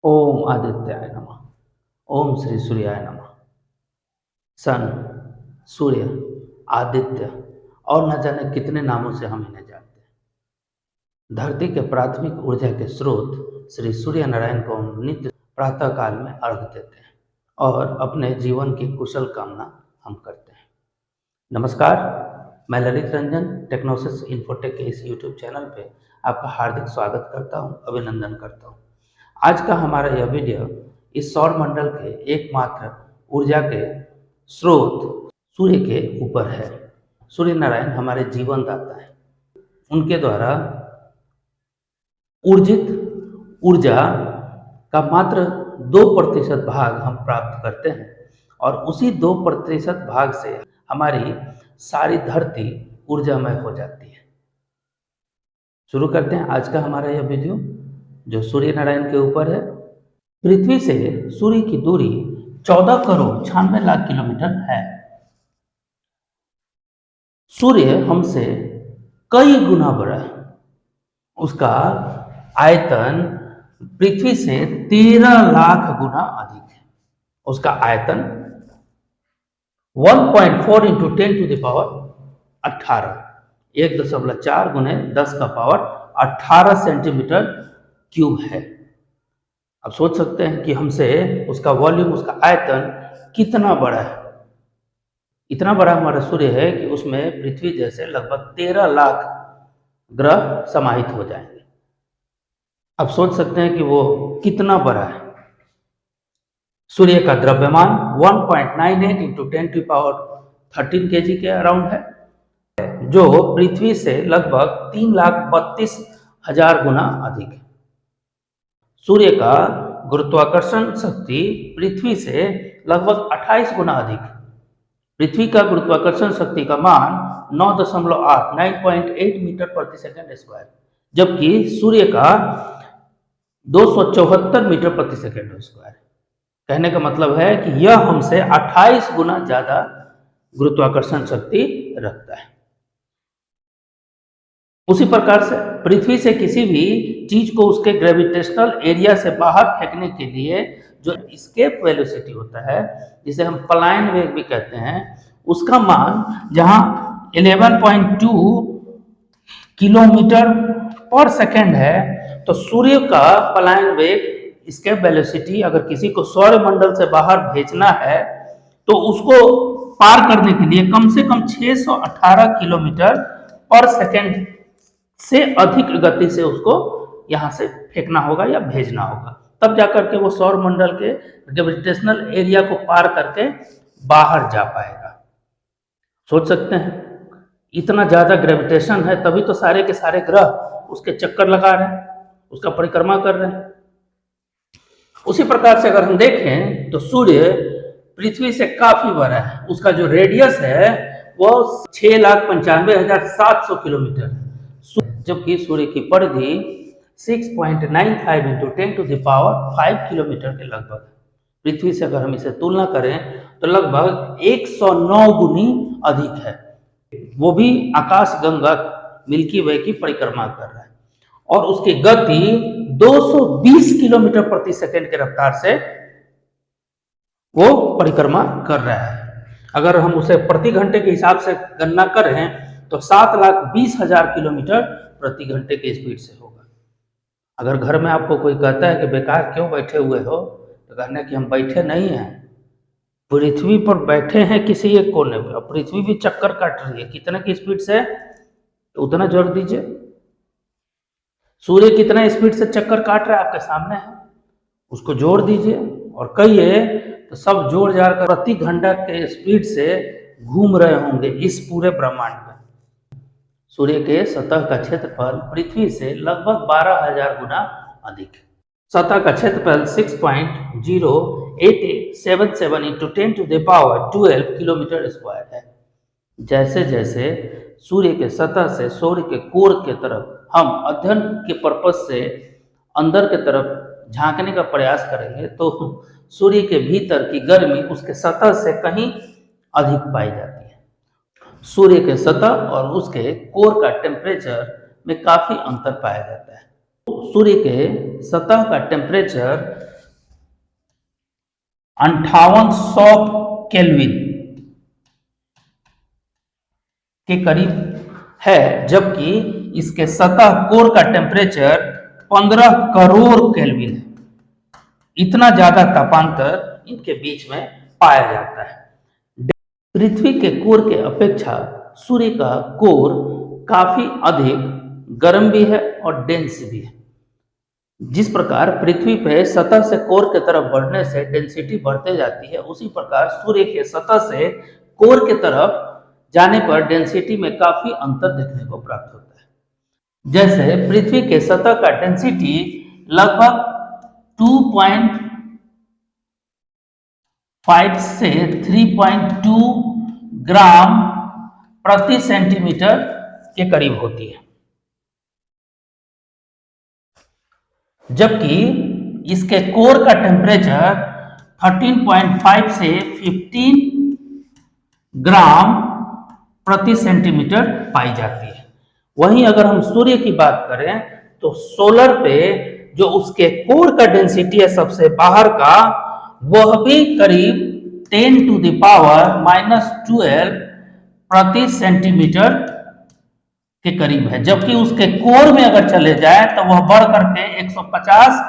ओम आदित्याय नमः। ओम श्री सूर्याय नमः। सन, सूर्य, आदित्य और न जाने कितने नामों से हम इन्हें जानते हैं। धरती के प्राथमिक ऊर्जा के स्रोत श्री सूर्य नारायण को हम नित्य प्रातः काल में अर्घ देते हैं और अपने जीवन की कुशल कामना हम करते हैं। नमस्कार, मैं ललित रंजन टेक्नोसिस इन्फोटेक के इस यूट्यूब चैनल पे आपका हार्दिक स्वागत करता हूं, अभिनंदन करता हूं। आज का हमारा यह वीडियो इस सौर मंडल के एकमात्र ऊर्जा के स्रोत सूर्य के ऊपर है। सूर्य नारायण हमारे जीवन दाता है। उनके द्वारा ऊर्जित ऊर्जा का मात्र 2% भाग हम प्राप्त करते हैं और उसी 2% भाग से हमारी सारी धरती ऊर्जामय हो जाती है। शुरू करते हैं आज का हमारा यह वीडियो जो सूर्य नारायण के ऊपर है। पृथ्वी से सूर्य की दूरी 14 करोड़ 96 लाख किलोमीटर है। सूर्य हमसे कई गुना बड़ा है। उसका आयतन पृथ्वी से 13 लाख गुना अधिक है। उसका आयतन 1.4 इंटू 10⁻18 1.4 गुने 10⁻18 सेंटीमीटर क्यूब है। अब सोच सकते हैं कि हमसे उसका वॉल्यूम, उसका आयतन कितना बड़ा है। इतना बड़ा हमारा सूर्य है कि उसमें पृथ्वी जैसे लगभग 13 लाख ग्रह समाहित हो जाएंगे। अब सोच सकते हैं कि वो कितना बड़ा है। सूर्य का द्रव्यमान 1.98 इंटू 10⁻13 kg के अराउंड है, जो पृथ्वी से लगभग 3,32,000 गुना अधिक है। सूर्य का गुरुत्वाकर्षण शक्ति पृथ्वी से लगभग 28 गुना अधिक है। पृथ्वी का गुरुत्वाकर्षण शक्ति का मान 9.8 मीटर प्रति सेकंड स्क्वायर, जबकि सूर्य का 274 मीटर प्रति सेकंड स्क्वायर। कहने का मतलब है कि यह हमसे 28 गुना ज्यादा गुरुत्वाकर्षण शक्ति रखता है। उसी प्रकार से पृथ्वी से किसी भी चीज को उसके ग्रेविटेशनल एरिया से बाहर फेंकने के लिए जो एस्केप वेलोसिटी होता है, जिसे हम पलायन वेग भी कहते हैं, उसका मान जहां 11.2 किलोमीटर पर सेकंड है, तो सूर्य का पलायन वेग, एस्केप वेलोसिटी, अगर किसी को सौर मंडल से बाहर भेजना है तो उसको पार करने के लिए कम से कम 618 किलोमीटर पर सेकंड से अधिक गति से उसको यहां से फेंकना होगा या भेजना होगा, तब जाकर के वो सौर मंडल के ग्रेविटेशनल एरिया को पार करके बाहर जा पाएगा। सोच सकते हैं, इतना ज्यादा ग्रेविटेशन है, तभी तो सारे के सारे ग्रह उसके चक्कर लगा रहे हैं, उसका परिक्रमा कर रहे हैं। उसी प्रकार से अगर हम देखें तो सूर्य पृथ्वी से काफी बड़ा है। उसका जो रेडियस है वो 6,95,700 किलोमीटर है, जबकि सूर्य की परिधि 6.95 इंटू 10⁵ किलोमीटर के लगभग है। पृथ्वी से अगर हम इसे तुलना करें तो लगभग 109 गुनी अधिक है। वो भी आकाश गंगा मिल्की वे की परिक्रमा कर रहा है और उसकी गति 220 किलोमीटर प्रति सेकंड के रफ्तार से वो परिक्रमा कर रहा है। अगर हम उसे प्रति घंटे के हिसाब से गणना करें तो 7,20,000 किलोमीटर प्रति घंटे के स्पीड से होगा। अगर घर में आपको कोई कहता है कि बेकार क्यों बैठे हुए हो, तो कहना कि हम बैठे नहीं हैं, पृथ्वी पर बैठे हैं किसी एक कोने पे, और पृथ्वी भी चक्कर काट रही है। कितने की स्पीड से, तो उतना जोर दीजिए। सूर्य कितना स्पीड से चक्कर काट रहा है आपके सामने है, उसको जोड़ दीजिए और कहिए तो सब जोड़ जाड़ कर प्रति घंटा के स्पीड से घूम रहे होंगे इस पूरे ब्रह्मांड में। सूर्य के सतह का क्षेत्रफल पृथ्वी से लगभग 12,000 गुना अधिक है। सतह का क्षेत्रफल 6.0877 इंटू 10⁻12 किलोमीटर स्क्वायर है। जैसे जैसे सूर्य के सतह से सूर्य के कोर के तरफ हम अध्ययन के पर्पज से अंदर के तरफ झांकने का प्रयास करेंगे तो सूर्य के भीतर की गर्मी उसके सतह से कहीं अधिक पाई जाती है। सूर्य के सतह और उसके कोर का टेम्परेचर में काफी अंतर पाया जाता है। सूर्य के सतह का टेम्परेचर 5800 केल्विन के करीब है, जबकि इसके सतह कोर का टेम्परेचर 15 करोड़ केल्विन है। इतना ज्यादा तापांतर इनके बीच में पाया जाता है। पृथ्वी के कोर के अपेक्षा सूर्य का कोर काफी अधिक गर्म भी है और डेंस भी है। जिस प्रकार पृथ्वी पे सतह से कोर की तरफ बढ़ने से डेंसिटी बढ़ते जाती है, उसी प्रकार सूर्य के सतह से कोर की तरफ जाने पर डेंसिटी में काफी अंतर देखने को प्राप्त होता है। जैसे पृथ्वी के सतह का डेंसिटी लगभग 2.5 से 3.2 ग्राम प्रति सेंटीमीटर के करीब होती है, जबकि इसके कोर का टेम्परेचर 13.5 से 15 ग्राम प्रति सेंटीमीटर पाई जाती है। वहीं अगर हम सूर्य की बात करें तो सोलर पे जो उसके कोर का डेंसिटी है सबसे बाहर का, वह भी करीब 10 टू द पावर -12 प्रति सेंटीमीटर के करीब है, जबकि उसके कोर में अगर चले जाए तो वह बढ़ करके 150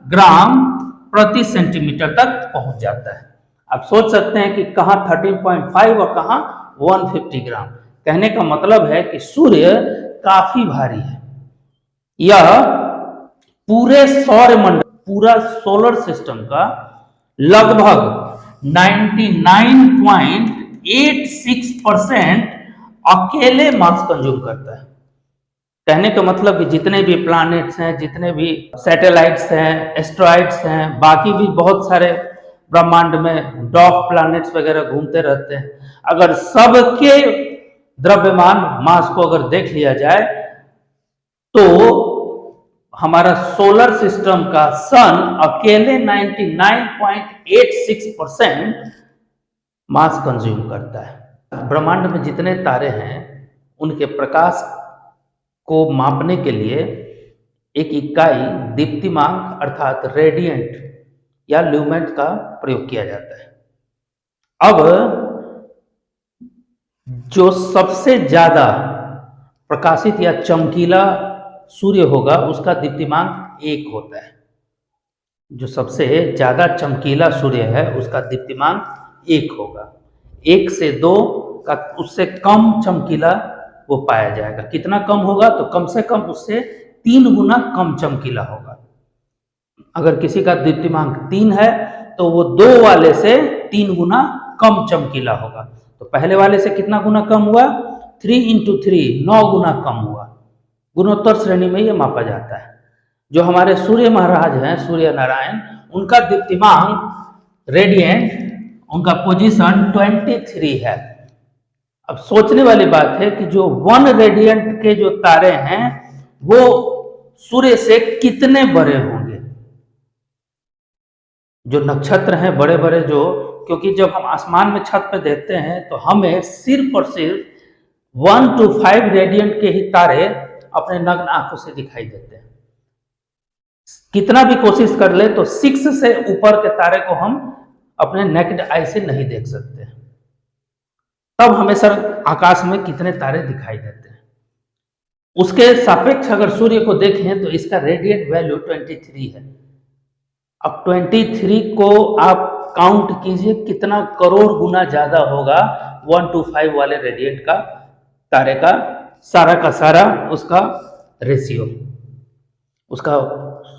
ग्राम प्रति सेंटीमीटर तक पहुंच जाता है। आप सोच सकते हैं कि कहां 13.5 और कहां 150 ग्राम। कहने का मतलब है कि सूर्य काफी भारी है। यह पूरे सौरमंडल, पूरा सोलर सिस्टम का लगभग 99.86% अकेले मास कंज्यूम करता है। कहने का मतलब कि जितने भी प्लैनेट्स हैं, जितने भी सैटेलाइट्स हैं, एस्ट्रॉइड्स हैं, बाकी भी बहुत सारे ब्रह्मांड में डॉफ प्लैनेट्स वगैरह घूमते रहते हैं, अगर सबके द्रव्यमान मास को अगर देख लिया जाए तो हमारा सोलर सिस्टम का सन अकेले 99.86% मास कंज्यूम करता है। ब्रह्मांड में जितने तारे हैं उनके प्रकाश को मापने के लिए एक इकाई दीप्तिमांक अर्थात रेडियंट या ल्यूमेंट का प्रयोग किया जाता है। अब जो सबसे ज्यादा प्रकाशित या चमकीला सूर्य होगा उसका दीप्तिमांक 1 होता है। जो सबसे ज्यादा चमकीला सूर्य है उसका दीप्तिमांक 1 होगा। 1 से 2 का उससे कम चमकीला वो पाया जाएगा। कितना कम होगा? तो कम से कम उससे 3 गुना कम चमकीला होगा। अगर किसी का दीप्तिमांक 3 है तो वो 2 वाले से 3 गुना कम चमकीला होगा। तो पहले वाले से कितना गुना कम हुआ? 3 × 3 9 गुना कम हुआ। गुणोत्तर श्रेणी में ये मापा जाता है। जो हमारे सूर्य महाराज हैं, सूर्य नारायण, उनका दीप्तिमांक रेडियंट, उनका पोजीशन 23 है। अब सोचने वाली बात है कि जो 1 रेडियंट के जो तारे हैं वो सूर्य से कितने बड़े होंगे। जो नक्षत्र हैं बड़े बड़े, जो क्योंकि जब हम आसमान में छत पे देखते हैं तो हमें सिर्फ और सिर्फ 1 to 5 रेडियंट के ही तारे अपने नग्न आंखों से दिखाई देते हैं। कितना भी कोशिश कर ले तो 6 से ऊपर के तारे को हम अपने नेकेड आई से नहीं देख सकते। तब हमें सर आकाश में कितने तारे दिखाई देते हैं। उसके सापेक्ष अगर सूर्य को देखें तो इसका रेडियंट वैल्यू 23 है। अब 23 को आप काउंट कीजिए कितना करोड़ गुना ज्यादा होगा 1 to 5 वाले रेडियंट का तारे का का सारा उसका रेशियो, उसका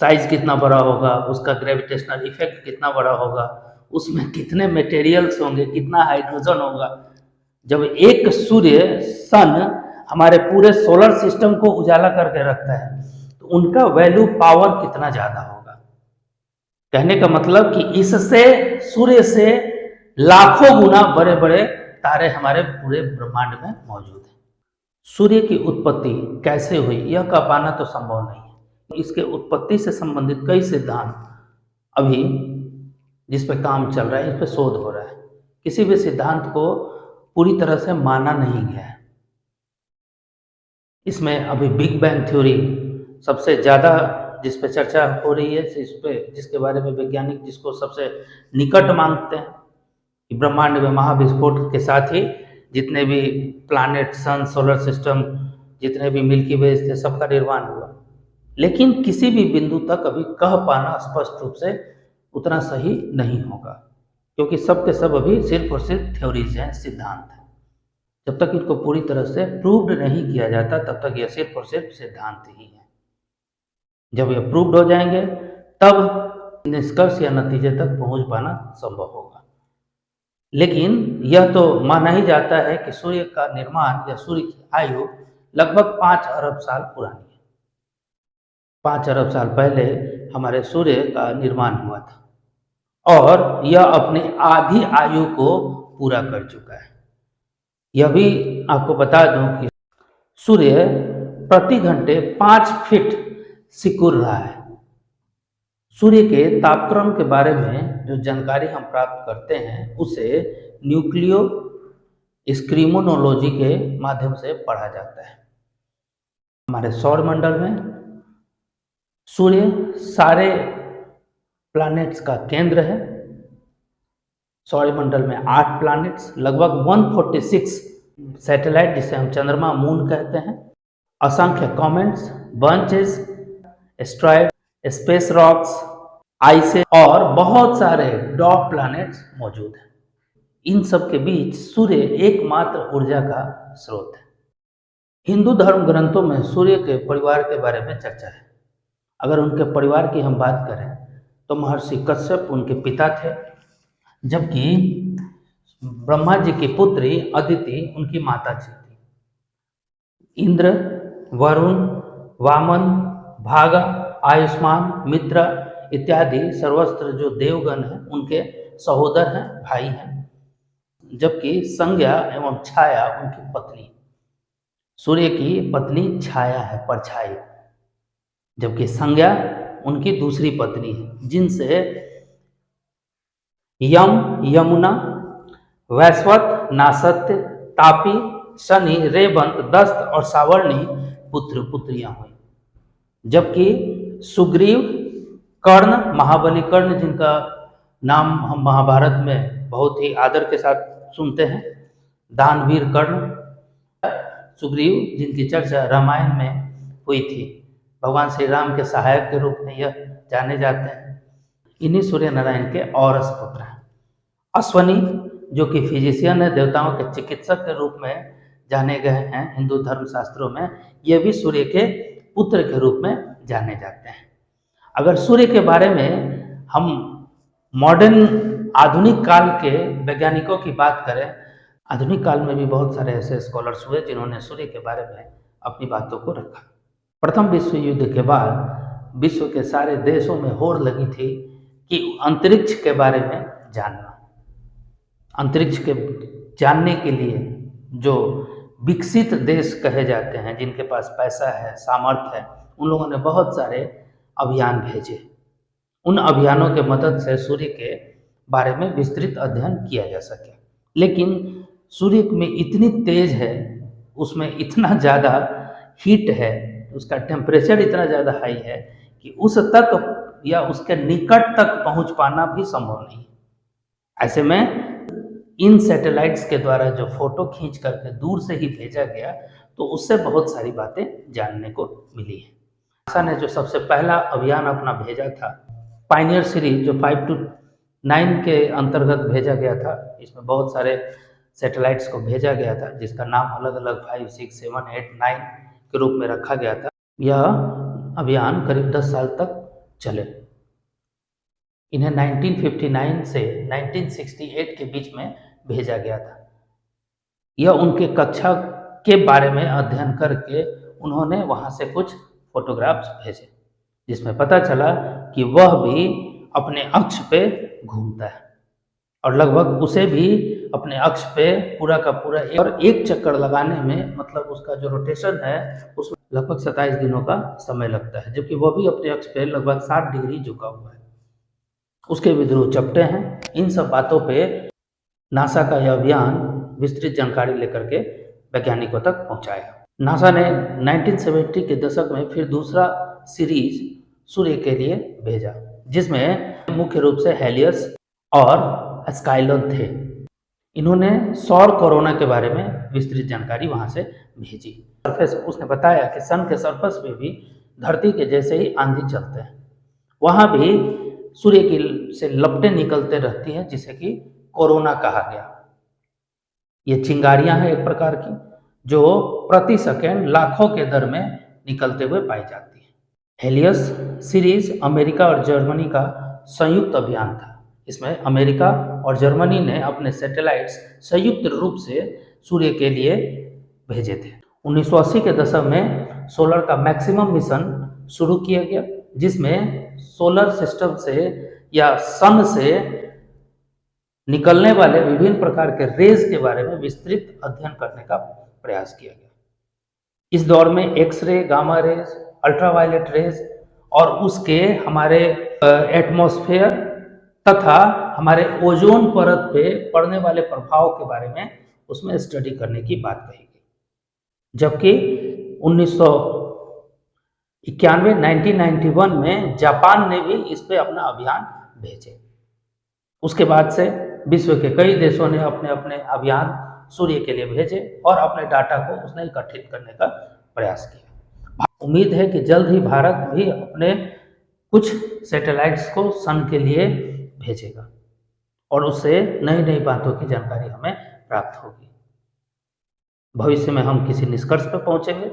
साइज कितना बड़ा होगा, उसका ग्रेविटेशनल इफेक्ट कितना बड़ा होगा, उसमें कितने मटेरियल्स होंगे, कितना हाइड्रोजन होगा। जब एक सूर्य सन हमारे पूरे सोलर सिस्टम को उजाला करके रखता है तो उनका वैल्यू पावर कितना ज्यादा होगा। कहने का मतलब कि इससे सूर्य से लाखों गुना बड़े बड़े तारे हमारे पूरे ब्रह्मांड में मौजूद हैं। सूर्य की उत्पत्ति कैसे हुई यह कह पाना तो संभव नहीं है। इसके उत्पत्ति से संबंधित कई सिद्धांत अभी जिस पे काम चल रहा है, इस पे शोध हो रहा है। किसी भी सिद्धांत को पूरी तरह से माना नहीं गया है। इसमें अभी बिग बैंग थ्योरी सबसे ज़्यादा जिस पे चर्चा हो रही है, जिसके बारे में वैज्ञानिक जिसको सबसे निकट मानते हैं कि ब्रह्मांड में महाविस्फोट के साथ ही जितने भी प्लैनेट, सन, सोलर सिस्टम, जितने भी मिल्की वेज थे, सबका निर्माण हुआ। लेकिन किसी भी बिंदु तक अभी कह पाना स्पष्ट रूप से उतना सही नहीं होगा, क्योंकि सब के सब अभी सिर्फ और सिर्फ थ्योरीज हैं, सिद्धांत हैं। जब तक इनको पूरी तरह से प्रूव्ड नहीं किया जाता तब तक यह सिर्फ और सिर्फ सिद्धांत ही है। जब ये प्रूव्ड हो जाएंगे तब निष्कर्ष या नतीजे तक पहुंच पाना संभव होगा। लेकिन यह तो माना ही जाता है कि सूर्य का निर्माण या सूर्य की आयु लगभग 5 अरब साल पुरानी है। 5 अरब साल पहले हमारे सूर्य का निर्माण हुआ था और यह अपने आधी आयु को पूरा कर चुका है। यह भी आपको बता दूं कि सूर्य प्रति घंटे 5 फीट सिकुड़ रहा है। सूर्य के तापक्रम के बारे में जो जानकारी हम प्राप्त करते हैं उसे न्यूक्लियो स्क्रीमोनोलॉजी के माध्यम से पढ़ा जाता है। हमारे सौरमंडल में सूर्य सारे प्लैनेट्स का केंद्र है। सौरमंडल में 8 प्लैनेट्स, लगभग 146 सैटेलाइट जिसे हम चंद्रमा, मून कहते हैं, असंख्य comets, bunches, asteroid, space rocks, ices और बहुत सारे डॉग प्लैनेट्स मौजूद हैं। इन सब के बीच सूर्य एकमात्र ऊर्जा का स्रोत है। हिंदू धर्म ग्रंथों में सूर्य के परिवार के बारे में चर्चा है। अगर उनके परिवार की हम बात करें तो महर्षि कश्यप उनके पिता थे, जबकि ब्रह्मा जी की पुत्री अदिति उनकी माता जी थी। इंद्र, वरुण, वामन, भागा, आयुष्मान, मित्र इत्यादि सर्वस्त्र जो देवगण हैं उनके सहोदर हैं, भाई हैं, जबकि संज्ञा एवं छाया उनकी पत्नी। सूर्य की पत्नी छाया है, परछाई, जबकि संज्ञा उनकी दूसरी पत्नी है, जिनसे यम, यमुना, वैश्वत, नासत्य, तापी, शनि, रेवंत, दस्त और सावर्णी पुत्र पुत्रियां हुई। जबकि सुग्रीव, कर्ण, महाबली कर्ण, जिनका नाम हम महाभारत में बहुत ही आदर के साथ सुनते हैं, दानवीर कर्ण, सुग्रीव जिनकी चर्चा रामायण में हुई थी, भगवान श्री राम के सहायक के रूप में यह जाने जाते हैं। इन्हीं सूर्य नारायण के औरस पुत्र हैं। अश्वनी जो कि फिजिशियन है, देवताओं के चिकित्सक के रूप में जाने गए हैं हिंदू धर्म शास्त्रों में, ये भी सूर्य के पुत्र के रूप में जाने जाते हैं। अगर सूर्य के बारे में हम मॉडर्न आधुनिक काल के वैज्ञानिकों की बात करें, आधुनिक काल में भी बहुत सारे ऐसे स्कॉलर्स हुए जिन्होंने सूर्य के बारे में अपनी बातों को रखा। प्रथम विश्व युद्ध के बाद विश्व के सारे देशों में होड़ लगी थी कि अंतरिक्ष के बारे में जानना। अंतरिक्ष के जानने के लिए जो विकसित देश कहे जाते हैं, जिनके पास पैसा है, सामर्थ्य है, उन लोगों ने बहुत सारे अभियान भेजे। उन अभियानों के मदद से सूर्य के बारे में विस्तृत अध्ययन किया जा सके। लेकिन सूर्य में इतनी तेज है, उसमें इतना ज़्यादा हीट है, उसका टेम्परेचर इतना ज़्यादा हाई है कि उस तक या उसके निकट तक पहुंच पाना भी संभव नहीं। ऐसे में इन सैटेलाइट्स के द्वारा जो फोटो खींच करके दूर से ही भेजा गया, तो उससे बहुत सारी बातें जानने को मिली है। नासा ने जो सबसे पहला अभियान अपना भेजा था, पायनियर सीरीज, जो 5 to 9 के अंतर्गत भेजा गया था, इसमें बहुत सारे सैटेलाइट्स को भेजा गया था, जिसका नाम अलग अलग 5, 6, 7, 8, 9 के रूप में रखा गया था। यह अभियान करीब 10 साल तक चले। इन्हें 1959 से 1968 के बीच में भेजा गया था। यह उनके कक्षा के बारे में अध्ययन करके उन्होंने वहाँ से कुछ फोटोग्राफ्स भेजे, जिसमें पता चला कि वह भी अपने अक्ष पे घूमता है और लगभग उसे भी अपने अक्ष पे पूरा का पूरा एक चक्कर लगाने में, मतलब उसका जो रोटेशन है उसमें लगभग 27 दिनों का समय लगता है, जबकि वह भी अपने अक्ष पे लगभग 60 डिग्री झुका हुआ है। उसके भी ध्रुव चपटे हैं। इन सब बातों पे नासा का यह अभियान विस्तृत जानकारी लेकर के वैज्ञानिकों तक पहुंचाया। नासा ने 1970 के दशक में फिर दूसरा सीरीज सूर्य के लिए भेजा, जिसमें मुख्य रूप से हेलियस और स्काइलोन थे। इन्होंने सौर कोरोना के बारे में विस्तृत जानकारी वहां से भेजी। सरफेस उसने बताया कि सन के सरफेस पे भी धरती के जैसे ही आंधी चलते हैं, वहां भी सूर्य की से लपटें निकलते रहती हैं, जिसे कि कोरोना कहा गया। ये चिंगारियां हैं एक प्रकार की, जो प्रति सेकेंड लाखों के दर में निकलते हुए पाई जाती है। हेलियस सीरीज अमेरिका और जर्मनी का संयुक्त अभियान था। इसमें अमेरिका और जर्मनी ने अपने सैटेलाइट्स संयुक्त रूप से सूर्य के लिए भेजे थे। 1980 के दशक में सोलर का मैक्सिमम मिशन शुरू किया गया, जिसमें सोलर सिस्टम से या सन से निकलने वाले विभिन्न प्रकार के रेज के बारे में विस्तृत अध्ययन करने का प्रयास किया गया। इस दौर में X ray, gamma rays, ultraviolet rays और उसके हमारे एटमॉस्फेयर तथा हमारे ओजोन परत पे पड़ने वाले प्रभाव के बारे में उसमें स्टडी करने की बात कही गई। जबकि 1991 में जापान ने भी इस पे अपना अभियान भेजे। उसके बाद से विश्व के कई देशों ने अपने अपने अभियान सूर्य के लिए भेजे और अपने डाटा को उसने एकत्रित करने का प्रयास किया। उम्मीद है कि जल्द ही भारत भी अपने कुछ सैटेलाइट्स को सन के लिए भेजेगा और उससे नई नई बातों की जानकारी हमें प्राप्त होगी। भविष्य में हम किसी निष्कर्ष पर पहुंचेंगे,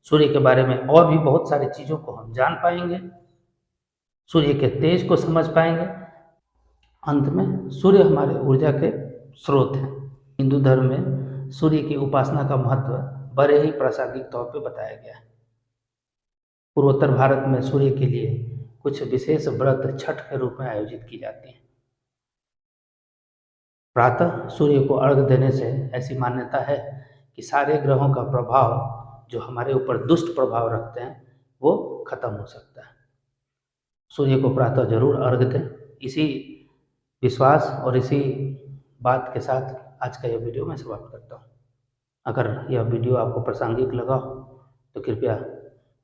सूर्य के बारे में और भी बहुत सारी चीज़ों को हम जान पाएंगे, सूर्य के तेज को समझ पाएंगे। अंत में सूर्य हमारे ऊर्जा के स्रोत हैं। हिंदू धर्म में सूर्य की उपासना का महत्व बड़े ही प्रासंगिक तौर पे बताया गया है। पूर्वोत्तर भारत में सूर्य के लिए कुछ विशेष व्रत छठ के रूप में आयोजित की जाती हैं। प्रातः सूर्य को अर्घ्य देने से ऐसी मान्यता है कि सारे ग्रहों का प्रभाव जो हमारे ऊपर दुष्ट प्रभाव रखते हैं वो खत्म हो सकता है। सूर्य को प्रातः जरूर अर्घ्य दें। इसी विश्वास और इसी बात के साथ आज का यह वीडियो मैं समाप्त करता हूँ। अगर यह वीडियो आपको प्रासंगिक लगा हो तो कृपया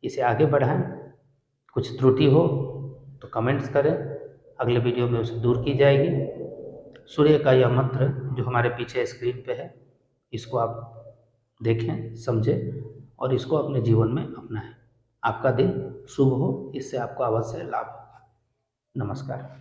इसे आगे बढ़ाएं। कुछ त्रुटि हो तो कमेंट्स करें, अगले वीडियो में उसे दूर की जाएगी। सूर्य का यह मंत्र जो हमारे पीछे स्क्रीन पे है, इसको आप देखें, समझें और इसको अपने जीवन में अपनाएं। आपका दिन शुभ हो, इससे आपको अवश्य लाभ होगा। नमस्कार।